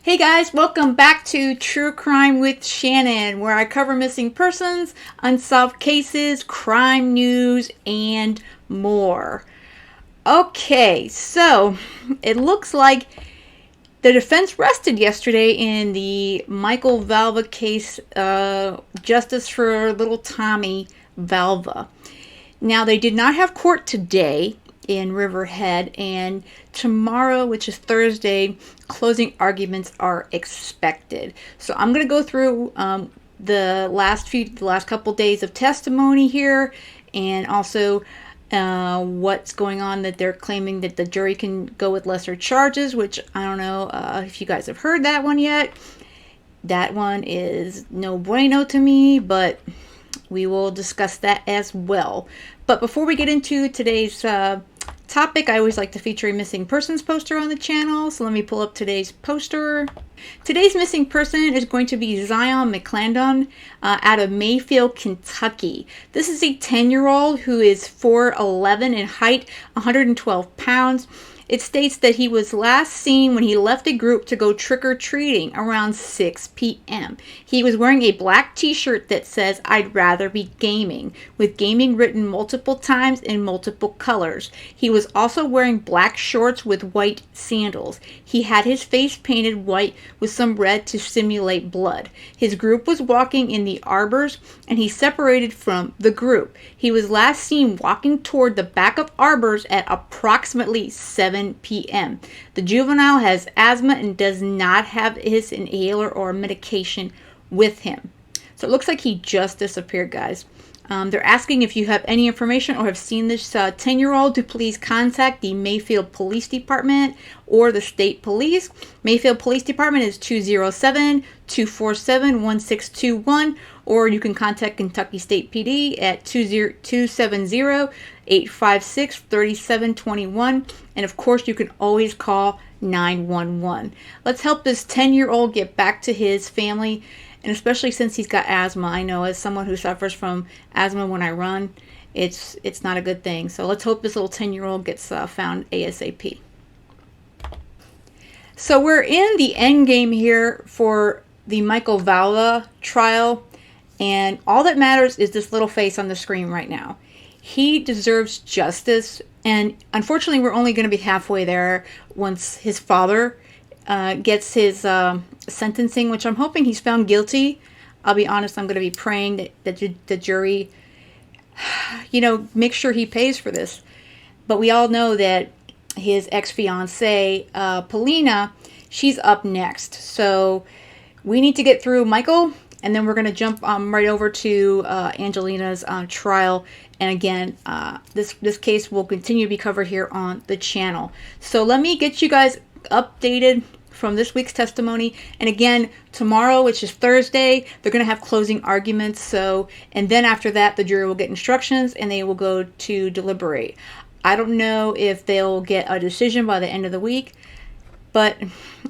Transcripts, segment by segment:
Hey guys, welcome back to True Crime with Shannon, where I cover missing persons, unsolved cases, crime news, and more. Okay, so it looks like the defense rested yesterday in the Michael Valva case, justice for little Tommy Valva. Now, they did not have court today in Riverhead, and tomorrow, which is Thursday, closing arguments are expected. So I'm going to go through the last couple days of testimony here, and also what's going on, that they're claiming that the jury can go with lesser charges, which I don't know if you guys have heard that one yet. That one is no bueno to me, but we will discuss that as well. But before we get into today's topic, I always like to feature a missing persons poster on the channel. So let me pull up today's poster. Today's missing person is going to be Zion McClendon out of Mayfield, Kentucky. This is a 10-year-old who is 4'11" in height, 112 pounds. It states that he was last seen when he left a group to go trick-or-treating around 6 p.m. He was wearing a black t-shirt that says, "I'd rather be gaming," with gaming written multiple times in multiple colors. He was also wearing black shorts with white sandals. He had his face painted white with some red to simulate blood. His group was walking in the arbors, and he separated from the group. He was last seen walking toward the back of arbors at approximately 7 p.m. The juvenile has asthma and does not have his inhaler or medication with him. So it looks like he just disappeared, guys. They're asking if you have any information or have seen this 10-year-old to please contact the Mayfield Police Department or the state police. Mayfield Police Department is 207-247-1621, or you can contact Kentucky State PD at 270-856-3721. And of course, you can always call 911. Let's help this 10-year-old get back to his family. And especially since he's got asthma, I know as someone who suffers from asthma when I run, it's not a good thing. So let's hope this little 10-year-old gets found ASAP. So we're in the end game here for the Michael Valva trial, and all that matters is this little face on the screen right now. He deserves justice, and unfortunately, we're only going to be halfway there once his father gets his sentencing, which I'm hoping he's found guilty. I'll be honest, I'm going to be praying that the jury, make sure he pays for this. But we all know that his ex-fiancée, Polina, she's up next. So we need to get through Michael, and then we're going to jump right over to Angelina's trial. And again, this case will continue to be covered here on the channel. So let me get you guys updated from this week's testimony. And again, tomorrow, which is Thursday, they're going to have closing arguments. So, and then after that, the jury will get instructions and they will go to deliberate. I don't know if they'll get a decision by the end of the week, but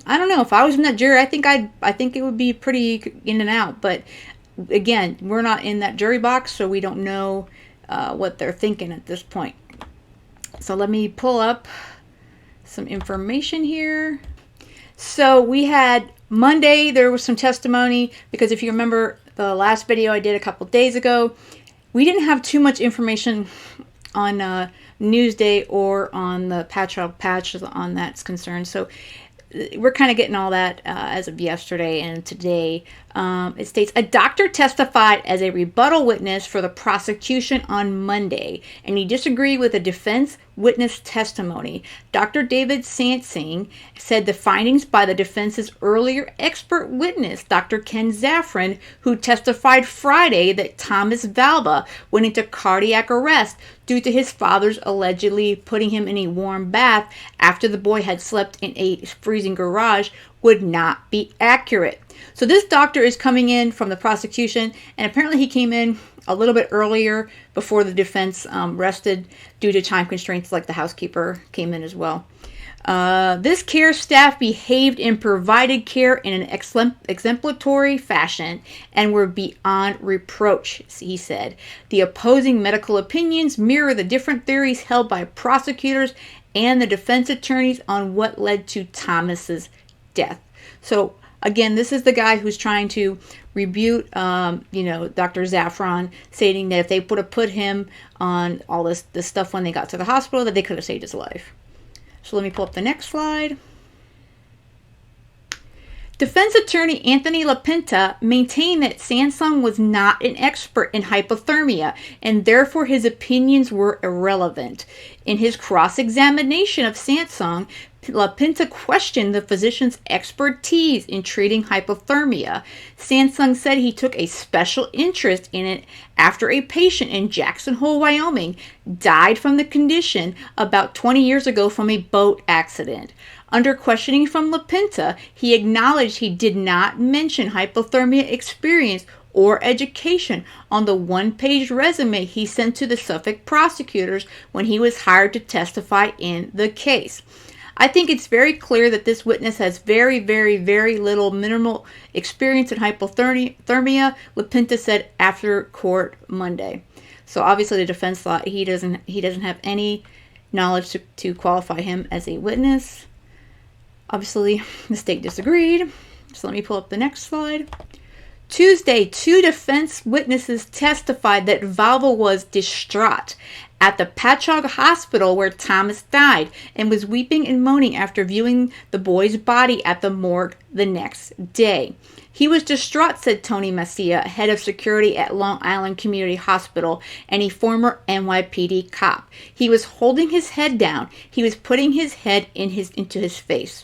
I don't know. If I was in that jury, I think it would be pretty in and out. But again, we're not in that jury box, so we don't know what they're thinking at this point. So let me pull up some information here. So we had Monday, there was some testimony, because if you remember the last video I did a couple days ago, we didn't have too much information on Newsday or on the patch on that's concerned. So we're kind of getting all that as of yesterday and today. It states, a doctor testified as a rebuttal witness for the prosecution on Monday, and he disagreed with the defense witness testimony. Dr. David Sansing said the findings by the defense's earlier expert witness, Dr. Ken Zaffron, who testified Friday that Thomas Valva went into cardiac arrest due to his father's allegedly putting him in a warm bath after the boy had slept in a freezing garage, would not be accurate. So this doctor is coming in from the prosecution, and apparently he came in a little bit earlier before the defense rested due to time constraints, like the housekeeper came in as well. This care staff behaved and provided care in an exemplary fashion and were beyond reproach, he said. The opposing medical opinions mirror the different theories held by prosecutors and the defense attorneys on what led to Thomas's death. So again, this is the guy who's trying to rebuke, Dr. Zaffron, stating that if they would have put him on all this stuff when they got to the hospital, that they could have saved his life. So let me pull up the next slide. Defense attorney Anthony LaPinta maintained that Sansong was not an expert in hypothermia, and therefore his opinions were irrelevant. In his cross-examination of Sansong, LaPinta questioned the physician's expertise in treating hypothermia. Sansong said he took a special interest in it after a patient in Jackson Hole, Wyoming, died from the condition about 20 years ago from a boat accident. Under questioning from LaPinta, he acknowledged he did not mention hypothermia experience or education on the one-page resume he sent to the Suffolk prosecutors when he was hired to testify in the case. I think it's very clear that this witness has very, very, very little minimal experience in hypothermia, LaPinta said after court Monday. So obviously the defense thought he doesn't have any knowledge to qualify him as a witness. Obviously, the state disagreed. So let me pull up the next slide. Tuesday, 2 defense witnesses testified that Valva was distraught at the Patchogue Hospital where Thomas died and was weeping and moaning after viewing the boy's body at the morgue the next day. He was distraught, said Tony Macia, head of security at Long Island Community Hospital and a former NYPD cop. He was holding his head down. He was putting his head into his face.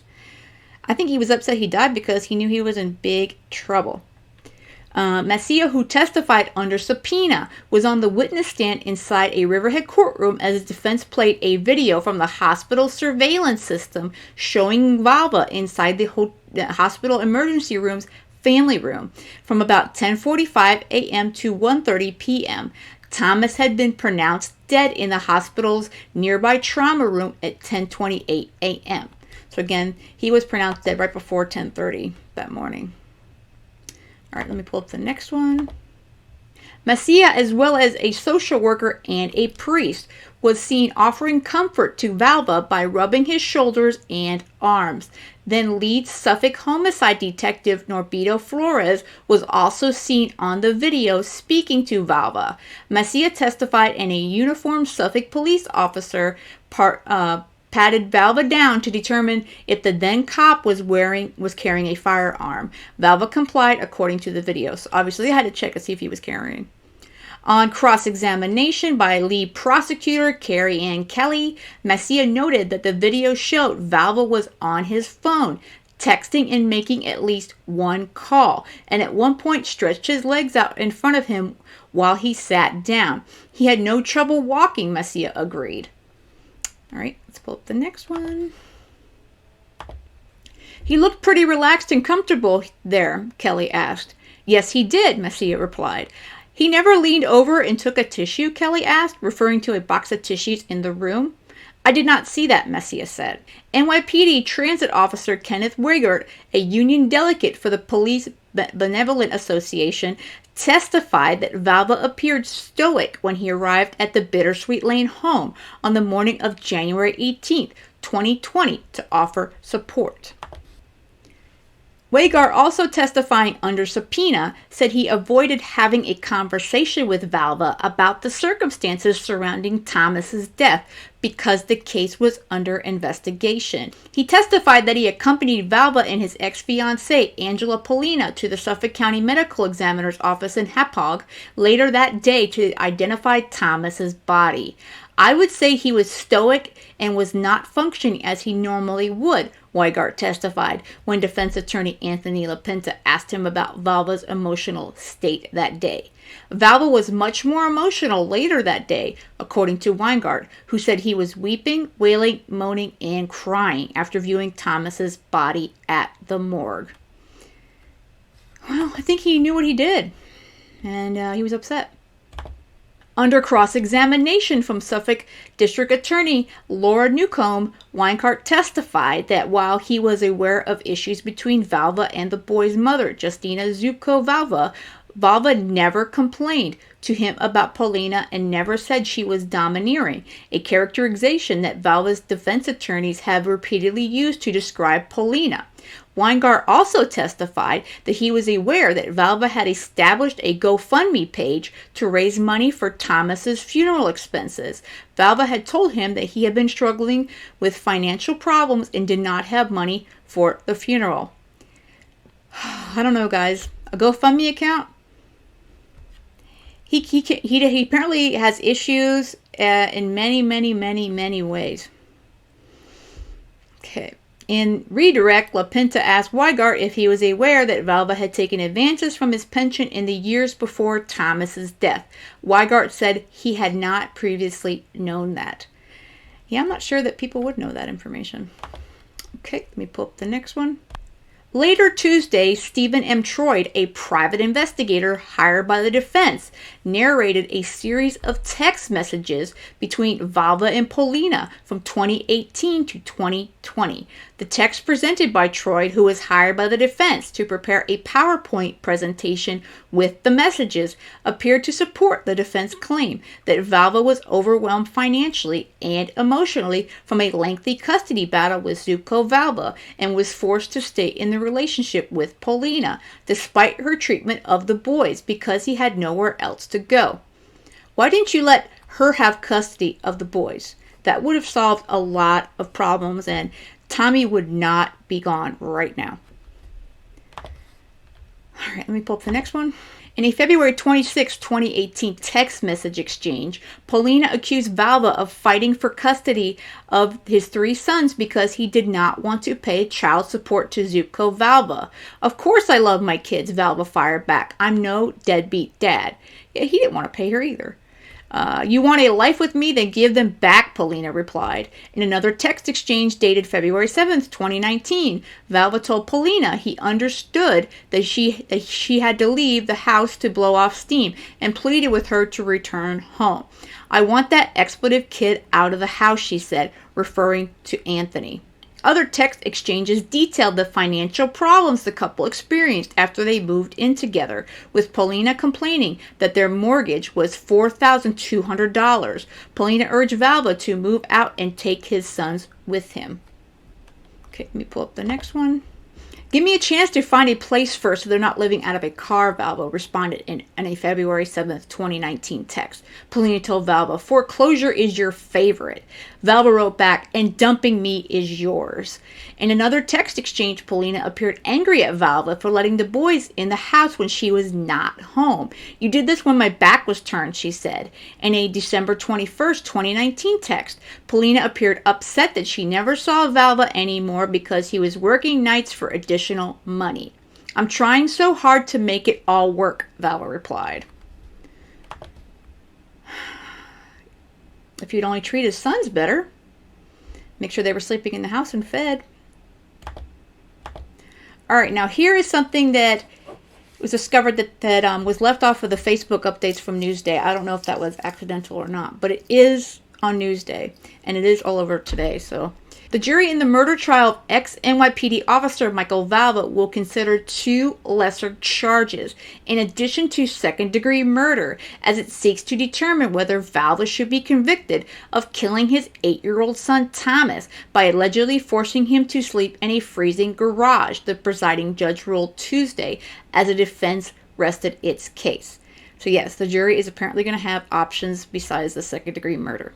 I think he was upset he died because he knew he was in big trouble. Macia, who testified under subpoena, was on the witness stand inside a Riverhead courtroom as the defense played a video from the hospital surveillance system showing Valva inside the hospital emergency room's family room from about 10:45 a.m. to 1:30 p.m. Thomas had been pronounced dead in the hospital's nearby trauma room at 10:28 a.m. So again, he was pronounced dead right before 10:30 that morning. All right, let me pull up the next one. Macia, as well as a social worker and a priest, was seen offering comfort to Valva by rubbing his shoulders and arms. Then lead Suffolk homicide detective Norberto Flores was also seen on the video speaking to Valva. Macia testified, and a uniformed Suffolk police officer patted Valva down to determine if the then cop was carrying a firearm. Valva complied according to the video. So obviously they had to check to see if he was carrying. On cross-examination by lead prosecutor Carrie Ann Kelly, Macia noted that the video showed Valva was on his phone, texting and making at least one call, and at one point stretched his legs out in front of him while he sat down. He had no trouble walking, Macia agreed. All right, let's pull up the next one. He looked pretty relaxed and comfortable there, Kelly asked. Yes, he did, Macia replied. He never leaned over and took a tissue, Kelly asked, referring to a box of tissues in the room. I did not see that, Macia said. NYPD Transit Officer Kenneth Wigert, a union delegate for the Police Benevolent Association, testified that Valva appeared stoic when he arrived at the Bittersweet Lane home on the morning of January 18th, 2020, to offer support. Wagar, also testifying under subpoena, said he avoided having a conversation with Valva about the circumstances surrounding Thomas's death because the case was under investigation. He testified that he accompanied Valva and his ex-fiancée, Angela Polina, to the Suffolk County Medical Examiner's office in Hauppauge later that day to identify Thomas's body. I would say he was stoic and was not functioning as he normally would, Weigart testified when defense attorney Anthony LaPinta asked him about Valva's emotional state that day. Valva was much more emotional later that day, according to Weingart, who said he was weeping, wailing, moaning, and crying after viewing Thomas's body at the morgue. Well, I think he knew what he did, and he was upset. Under cross-examination from Suffolk District Attorney Laura Newcomb, Weingart testified that while he was aware of issues between Valva and the boy's mother, Justina Zupko Valva, Valva never complained, to him about Paulina and never said she was domineering, a characterization that Valva's defense attorneys have repeatedly used to describe Paulina. Weingart also testified that he was aware that Valva had established a GoFundMe page to raise money for Thomas's funeral expenses. Valva had told him that he had been struggling with financial problems and did not have money for the funeral. I don't know, guys. A GoFundMe account? He apparently has issues in many ways. Okay. In redirect, La Pinta asked Weingart if he was aware that Valva had taken advances from his pension in the years before Thomas's death. Weingart said he had not previously known that. Yeah, I'm not sure that people would know that information. Okay, let me pull up the next one. Later Tuesday, Stephen M. Troyd, a private investigator hired by the defense, narrated a series of text messages between Valva and Paulina from 2018 to 2020. The text presented by Troyd, who was hired by the defense to prepare a PowerPoint presentation with the messages, appeared to support the defense claim that Valva was overwhelmed financially and emotionally from a lengthy custody battle with Zuko Valva and was forced to stay in the relationship with Paulina, despite her treatment of the boys, because he had nowhere else to go. Why didn't you let her have custody of the boys? That would have solved a lot of problems, and Tommy would not be gone right now. All right, let me pull up the next one. In a February 26, 2018 text message exchange, Paulina accused Valva of fighting for custody of his 3 sons because he did not want to pay child support to Zuko Valva. Of course I love my kids, Valva fired back. I'm no deadbeat dad. Yeah, he didn't want to pay her either. You want a life with me? Then give them back, Paulina replied. In another text exchange dated February 7th, 2019, Valva told Paulina he understood that she had to leave the house to blow off steam and pleaded with her to return home. I want that expletive kid out of the house, she said, referring to Anthony. Other text exchanges detailed the financial problems the couple experienced after they moved in together, with Paulina complaining that their mortgage was $4,200. Paulina urged Valva to move out and take his sons with him. Okay, let me pull up the next one. Give me a chance to find a place first so they're not living out of a car, Valva responded in a February 7th, 2019 text. Paulina told Valva, foreclosure is your favorite. Valva wrote back, and dumping me is yours. In another text exchange, Paulina appeared angry at Valva for letting the boys in the house when she was not home. You did this when my back was turned, she said. In a December 21st, 2019 text, Paulina appeared upset that she never saw Valva anymore because he was working nights for additional money. I'm trying so hard to make it all work, Valva replied. If you'd only treat his sons better, make sure they were sleeping in the house and fed. All right, now here is something that was discovered that was left off of the Facebook updates from Newsday. I don't know if that was accidental or not, but it is on Newsday, and it is all over today, so. The jury in the murder trial of ex-NYPD officer Michael Valva will consider 2 lesser charges, in addition to second-degree murder, as it seeks to determine whether Valva should be convicted of killing his 8-year-old son Thomas by allegedly forcing him to sleep in a freezing garage, the presiding judge ruled Tuesday, as the defense rested its case. So yes, the jury is apparently going to have options besides the second-degree murder.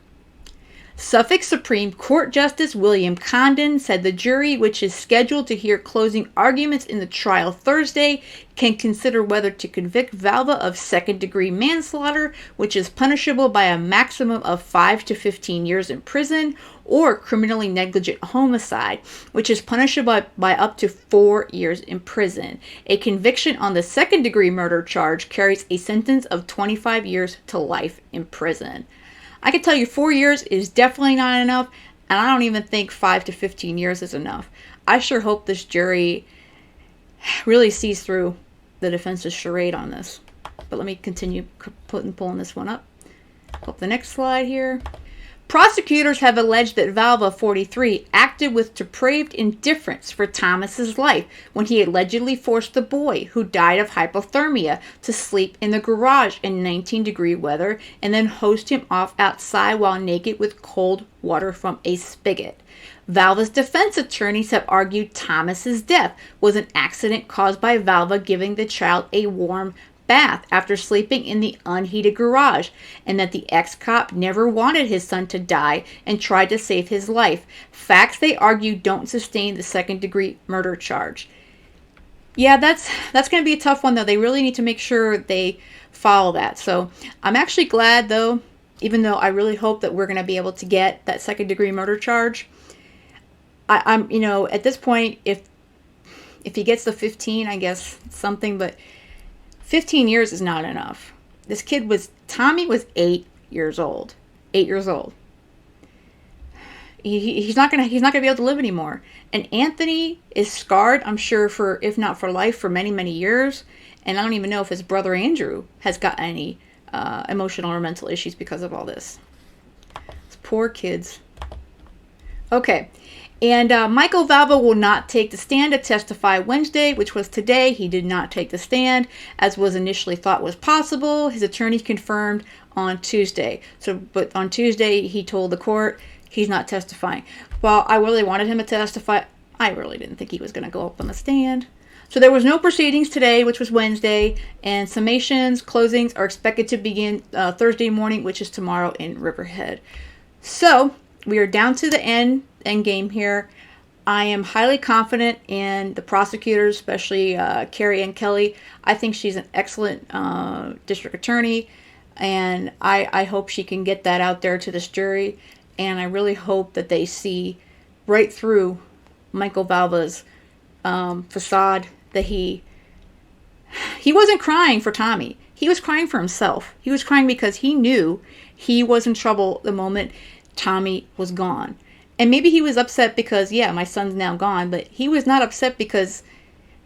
Suffolk Supreme Court Justice William Condon said the jury, which is scheduled to hear closing arguments in the trial Thursday, can consider whether to convict Valva of second-degree manslaughter, which is punishable by a maximum of 5 to 15 years in prison, or criminally negligent homicide, which is punishable by up to 4 years in prison. A conviction on the second-degree murder charge carries a sentence of 25 years to life in prison. I can tell you 4 years is definitely not enough, and I don't even think 5 to 15 years is enough. I sure hope this jury really sees through the defense's charade on this. But let me continue pulling this one up. Pull up the next slide here. Prosecutors have alleged that Valva, 43, acted with depraved indifference for Thomas's life when he allegedly forced the boy, who died of hypothermia, to sleep in the garage in 19-degree weather and then hosed him off outside while naked with cold water from a spigot. Valva's defense attorneys have argued Thomas's death was an accident caused by Valva giving the child a warm bath after sleeping in the unheated garage, and that the ex-cop never wanted his son to die and tried to save his life. Facts, they argue, don't sustain the second-degree murder charge. Yeah, that's going to be a tough one, though. They really need to make sure they follow that. So I'm actually glad, though, even though I really hope that we're going to be able to get that second-degree murder charge. I'm, you know, at this point, if he gets the 15, I guess something, but 15 years is not enough. This kid Tommy was 8 years old. 8 years old. He's not gonna be able to live anymore. And Anthony is scarred, I'm sure, for, if not for life, for many, many years. And I don't even know if his brother Andrew has got any emotional or mental issues because of all this. These poor kids. Okay. And Michael Valva will not take the stand to testify Wednesday, which was today. He did not take the stand, as was initially thought was possible. His attorney confirmed on Tuesday. But on Tuesday, he told the court he's not testifying. While I really wanted him to testify, I really didn't think he was going to go up on the stand. So there was no proceedings today, which was Wednesday, and summations, closings are expected to begin Thursday morning, which is tomorrow in Riverhead. So we are down to the end game here. I am highly confident in the prosecutors, especially Carrie Ann Kelly. I think she's an excellent district attorney, and I hope she can get that out there to this jury. And I really hope that they see right through Michael Valva's facade, that he wasn't crying for Tommy. He was crying for himself. He was crying because he knew he was in trouble the moment Tommy was gone. And maybe he was upset because, yeah, my son's now gone, but he was not upset because,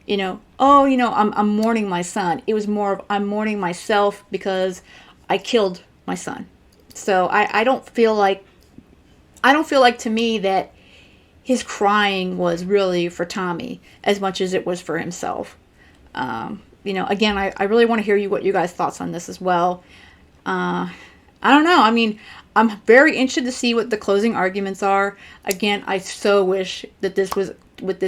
I'm mourning my son. It was more of, I'm mourning myself because I killed my son. So I don't feel like to me that his crying was really for Tommy as much as it was for himself. Again, I really want to hear what you guys' thoughts on this as well. I don't know. I mean, I'm very interested to see what the closing arguments are. Again, I so wish that this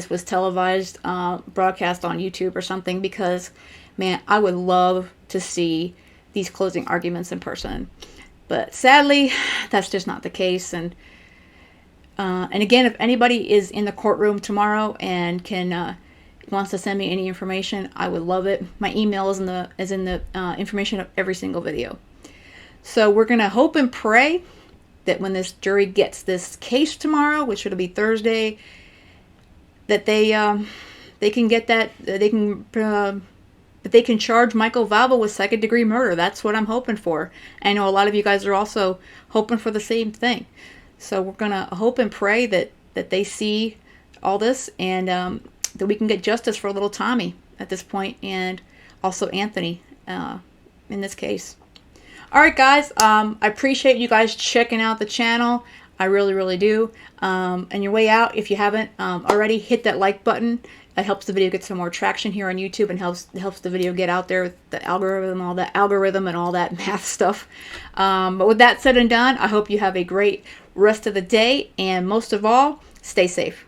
was televised, broadcast on YouTube or something, because, man, I would love to see these closing arguments in person. But sadly, that's just not the case. And again, if anybody is in the courtroom tomorrow and wants to send me any information, I would love it. My email is in the information of every single video. So we're going to hope and pray that when this jury gets this case tomorrow, which will be Thursday, that they can get that, they can charge Michael Valva with second-degree murder. That's what I'm hoping for. I know a lot of you guys are also hoping for the same thing. So we're going to hope and pray that they see all this, and that we can get justice for little Tommy at this point, and also Anthony in this case. All right, guys, I appreciate you guys checking out the channel. I really, really do. And your way out, if you haven't already, hit that like button. It helps the video get some more traction here on YouTube, and helps the video get out there with the algorithm and all that math stuff. But with that said and done, I hope you have a great rest of the day, and most of all, stay safe.